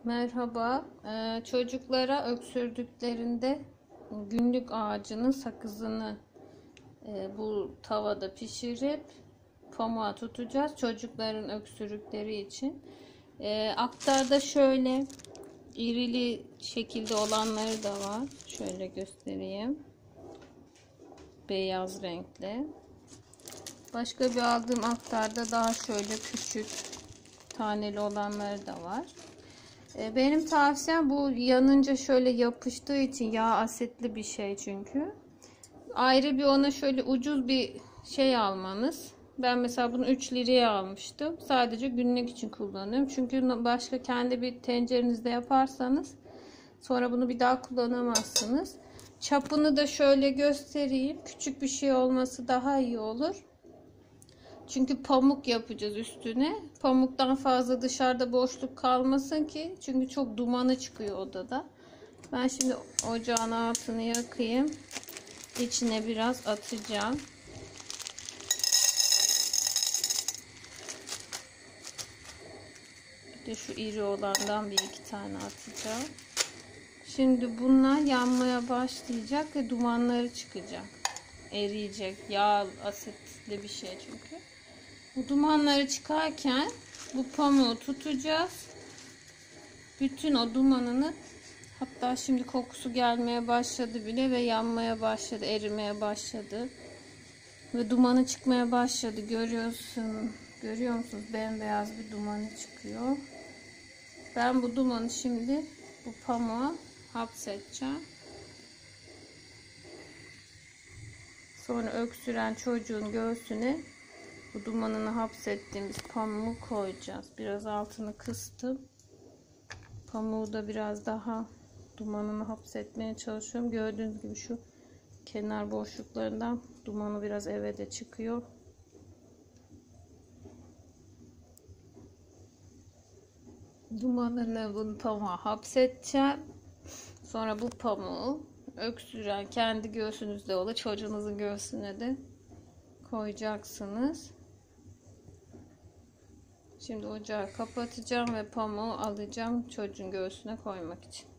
Merhaba. Çocuklara öksürdüklerinde günlük ağacının sakızını bu tavada pişirip pamuğa tutacağız. Çocukların öksürükleri için. Aktarda şöyle irili şekilde olanları da var. Şöyle göstereyim. Beyaz renkli. Başka bir aldığım aktarda daha şöyle küçük taneli olanları da var. Benim tavsiyem, bu yanınca şöyle yapıştığı için, yağ asitli bir şey çünkü. Ayrı bir ona şöyle ucuz bir şey almanız. Ben mesela bunu 3 liraya almıştım. Sadece günlük için kullanıyorum. Çünkü başka kendi bir tencerenizde yaparsanız sonra bunu bir daha kullanamazsınız. Çapını da şöyle göstereyim. Küçük bir şey olması daha iyi olur. Çünkü pamuk yapacağız üstüne. Pamuktan fazla dışarıda boşluk kalmasın ki. Çünkü çok dumanı çıkıyor odada. Ben şimdi ocağın altını yakayım. İçine biraz atacağım. Bir de şu iri olandan bir iki tane atacağım. Şimdi bunlar yanmaya başlayacak ve dumanları çıkacak. Eriyecek. Yağ asitli bir şey çünkü. Bu dumanları çıkarken bu pamuğu tutacağız. Bütün o dumanını, hatta şimdi kokusu gelmeye başladı bile ve yanmaya başladı, erimeye başladı. Ve dumanı çıkmaya başladı. Görüyor musunuz? Bembeyaz bir dumanı çıkıyor. Ben bu dumanı şimdi bu pamuğa hapsedeceğim. Sonra öksüren çocuğun göğsüne bu dumanını hapsettiğimiz pamuğu koyacağız. Biraz altını kıstım. Pamuğu da biraz daha dumanını hapsetmeye çalışıyorum. Gördüğünüz gibi şu kenar boşluklarından dumanı biraz eve de çıkıyor. Dumanını bunu pamuğa hapsedeceğim. Sonra bu pamuğu öksüren kendi göğsünüzde olan çocuğunuzun göğsüne de koyacaksınız. Şimdi ocağı kapatacağım ve pamuğu alacağım çocuğun göğsüne koymak için.